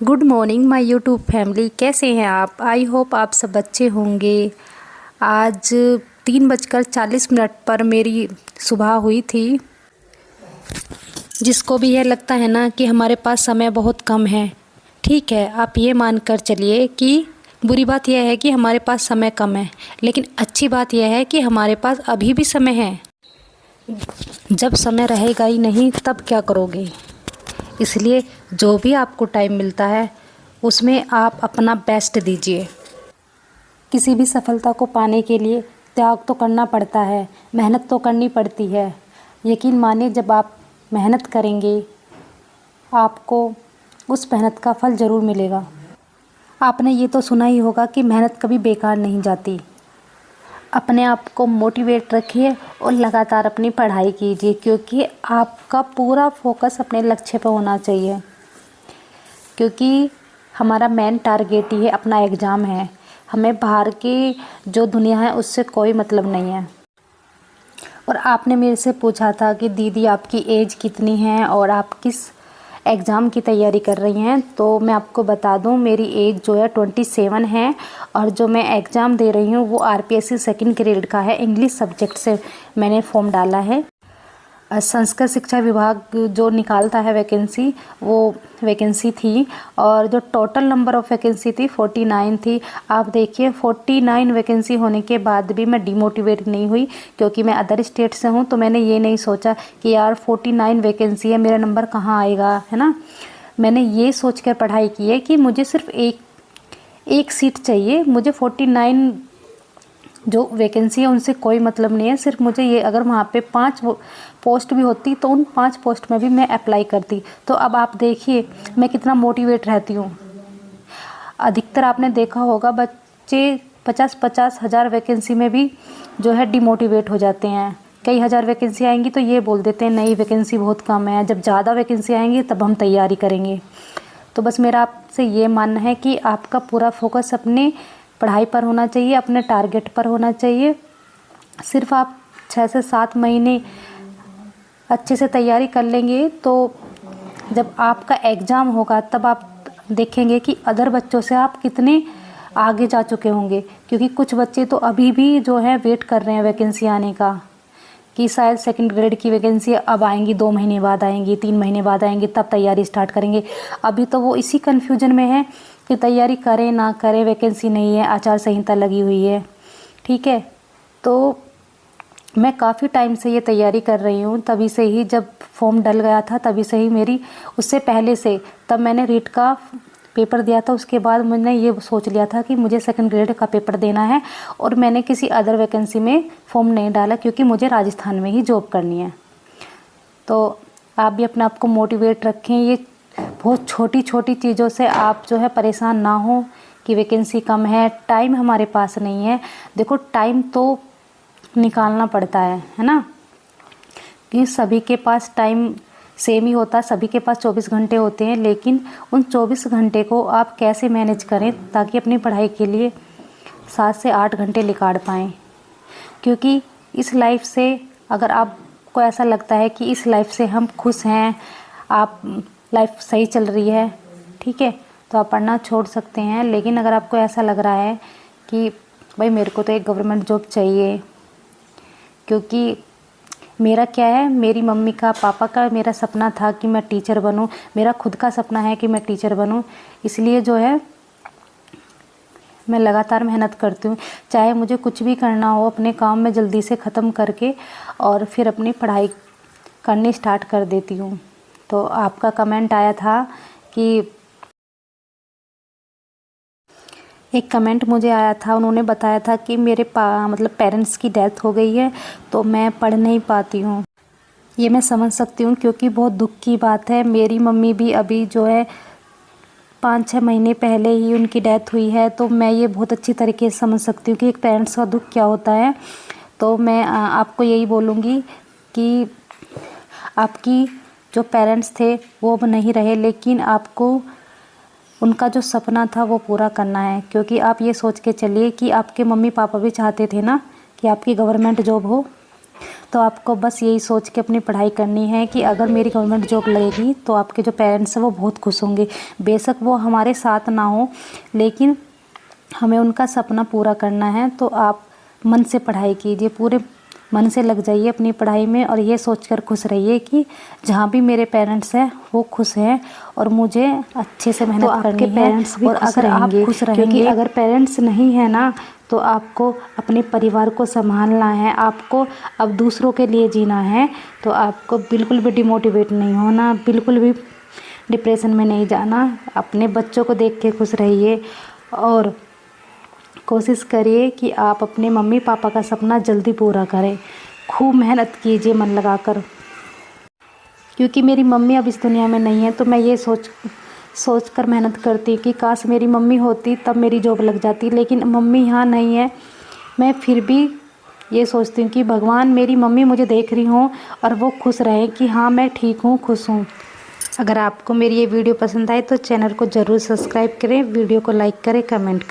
Good morning my YouTube family, कैसे हैं आप। आई होप आप सब अच्छे होंगे। आज 3:40 पर मेरी सुबह हुई थी। जिसको भी यह लगता है ना कि हमारे पास समय बहुत कम है, ठीक है, आप ये मान कर चलिए कि बुरी बात यह है कि हमारे पास समय कम है, लेकिन अच्छी बात यह है कि हमारे पास अभी भी समय है। जब समय रहेगा ही नहीं तब क्या करोगे। इसलिए जो भी आपको टाइम मिलता है उसमें आप अपना बेस्ट दीजिए। किसी भी सफलता को पाने के लिए त्याग तो करना पड़ता है, मेहनत तो करनी पड़ती है। यकीन मानिए, जब आप मेहनत करेंगे आपको उस मेहनत का फल ज़रूर मिलेगा। आपने ये तो सुना ही होगा कि मेहनत कभी बेकार नहीं जाती। अपने आप को मोटिवेट रखिए और लगातार अपनी पढ़ाई कीजिए, क्योंकि आपका पूरा फोकस अपने लक्ष्य पर होना चाहिए। क्योंकि हमारा मेन टारगेट ही है, अपना एग्ज़ाम है। हमें बाहर की जो दुनिया है उससे कोई मतलब नहीं है। और आपने मेरे से पूछा था कि दीदी आपकी एज कितनी है और आप किस एग्ज़ाम की तैयारी कर रही हैं। तो मैं आपको बता दूं, मेरी एज जो है 27 है और जो मैं एग्ज़ाम दे रही हूं वो आरपीएससी सेकंड ग्रेड का है। इंग्लिश सब्जेक्ट से मैंने फॉर्म डाला है। संस्कृत शिक्षा विभाग जो निकालता है वैकेंसी, वो वैकेंसी थी और जो टोटल नंबर ऑफ़ वैकेंसी थी 49 थी। आप देखिए 49 वैकेंसी होने के बाद भी मैं डिमोटिवेट नहीं हुई, क्योंकि मैं अदर स्टेट से हूँ। तो मैंने ये नहीं सोचा कि यार 49 वैकेंसी है, मेरा नंबर कहाँ आएगा, है ना। मैंने ये सोच कर पढ़ाई की है कि मुझे सिर्फ एक सीट चाहिए। मुझे 49 जो वैकेंसी है उनसे कोई मतलब नहीं है। सिर्फ मुझे ये, अगर वहाँ पे 5 पोस्ट भी होती तो उन 5 पोस्ट में भी मैं अप्लाई करती। तो अब आप देखिए मैं कितना मोटिवेट रहती हूँ। अधिकतर आपने देखा होगा बच्चे 50-50 हज़ार वैकेंसी में भी जो है डिमोटिवेट हो जाते हैं। कई हज़ार वैकेंसी आएंगी तो ये बोल देते हैं नहीं वैकेंसी बहुत कम है, जब ज़्यादा वैकेंसी आएंगी तब हम तैयारी करेंगे। तो बस मेरा आपसे ये मानना है कि आपका पूरा फोकस अपने पढ़ाई पर होना चाहिए, अपने टारगेट पर होना चाहिए। सिर्फ आप 6 से 7 महीने अच्छे से तैयारी कर लेंगे तो जब आपका एग्ज़ाम होगा तब आप देखेंगे कि अदर बच्चों से आप कितने आगे जा चुके होंगे। क्योंकि कुछ बच्चे तो अभी भी जो है वेट कर रहे हैं वैकेंसी आने का, कि शायद सेकंड ग्रेड की वैकेंसी अब आएंगी, 2 महीने बाद आएंगी, 3 महीने बाद आएंगी, तब तैयारी स्टार्ट करेंगे। अभी तो वो इसी कन्फ्यूजन में है कि तैयारी करें ना करें, वैकेंसी नहीं है, आचार संहिता लगी हुई है, ठीक है। तो मैं काफ़ी टाइम से ये तैयारी कर रही हूँ, तभी से ही जब फॉर्म डल गया था तभी से ही मेरी, उससे पहले से, तब मैंने रीट का पेपर दिया था। उसके बाद मैंने ये सोच लिया था कि मुझे सेकंड ग्रेड का पेपर देना है और मैंने किसी अदर वैकेंसी में फॉर्म नहीं डाला, क्योंकि मुझे राजस्थान में ही जॉब करनी है। तो आप भी अपने आप को मोटिवेट रखें। ये बहुत छोटी छोटी चीज़ों से आप जो है परेशान ना हो कि वैकेंसी कम है, टाइम हमारे पास नहीं है। देखो टाइम तो निकालना पड़ता है ना, कि सभी के पास टाइम सेम ही होता है, सभी के पास 24 घंटे होते हैं। लेकिन उन 24 घंटे को आप कैसे मैनेज करें ताकि अपनी पढ़ाई के लिए 7 से 8 घंटे निकाल पाएँ। क्योंकि इस लाइफ से, अगर आपको ऐसा लगता है कि इस लाइफ से हम खुश हैं, आप लाइफ सही चल रही है, ठीक है, तो आप पढ़ना छोड़ सकते हैं। लेकिन अगर आपको ऐसा लग रहा है कि भाई मेरे को तो एक गवर्नमेंट जॉब चाहिए, क्योंकि मेरा क्या है, मेरी मम्मी का, पापा का, मेरा सपना था कि मैं टीचर बनूं, मेरा खुद का सपना है कि मैं टीचर बनूं। इसलिए जो है मैं लगातार मेहनत करती हूँ। चाहे मुझे कुछ भी करना हो, अपने काम में जल्दी से ख़त्म करके और फिर अपनी पढ़ाई करनी स्टार्ट कर देती हूँ। तो आपका कमेंट आया था कि, एक कमेंट मुझे आया था, उन्होंने बताया था कि मेरे मतलब पेरेंट्स की डेथ हो गई है तो मैं पढ़ नहीं पाती हूँ। ये मैं समझ सकती हूँ, क्योंकि बहुत दुख की बात है। मेरी मम्मी भी अभी जो है 5-6 महीने पहले ही उनकी डेथ हुई है। तो मैं ये बहुत अच्छी तरीके से समझ सकती हूँ कि एक पेरेंट्स का दुख क्या होता है। तो मैं आपको यही बोलूँगी कि आपकी जो पेरेंट्स थे वो अब नहीं रहे, लेकिन आपको उनका जो सपना था वो पूरा करना है। क्योंकि आप ये सोच के चलिए कि आपके मम्मी पापा भी चाहते थे ना कि आपकी गवर्नमेंट जॉब हो, तो आपको बस यही सोच के अपनी पढ़ाई करनी है कि अगर मेरी गवर्नमेंट जॉब लगेगी तो आपके जो पेरेंट्स हैं वो बहुत खुश होंगे। बेशक वो हमारे साथ ना हो, लेकिन हमें उनका सपना पूरा करना है। तो आप मन से पढ़ाई कीजिए, पूरे मन से लग जाइए अपनी पढ़ाई में और ये सोचकर खुश रहिए कि जहाँ भी मेरे पेरेंट्स हैं वो खुश हैं और मुझे अच्छे से मेहनत करनी है। पेरेंट्स भी और अगर आप खुश रहेंगे, क्योंकि अगर पेरेंट्स नहीं है ना तो आपको अपने परिवार को संभालना है, आपको अब दूसरों के लिए जीना है। तो आपको बिल्कुल भी डिमोटिवेट नहीं होना, बिल्कुल भी डिप्रेशन में नहीं जाना। अपने बच्चों को देख के खुश रहिए और कोशिश करिए कि आप अपने मम्मी पापा का सपना जल्दी पूरा करें। खूब मेहनत कीजिए मन लगाकर, क्योंकि मेरी मम्मी अब इस दुनिया में नहीं है। तो मैं ये सोच कर मेहनत करती कि काश मेरी मम्मी होती तब मेरी जॉब लग जाती, लेकिन मम्मी यहाँ नहीं है। मैं फिर भी ये सोचती हूँ कि भगवान मेरी मम्मी मुझे देख रही हों और वो खुश रहें कि हाँ मैं ठीक हूँ, खुश हूँ। अगर आपको मेरी ये वीडियो पसंद आए तो चैनल को ज़रूर सब्सक्राइब करें, वीडियो को लाइक करें, कमेंट करें।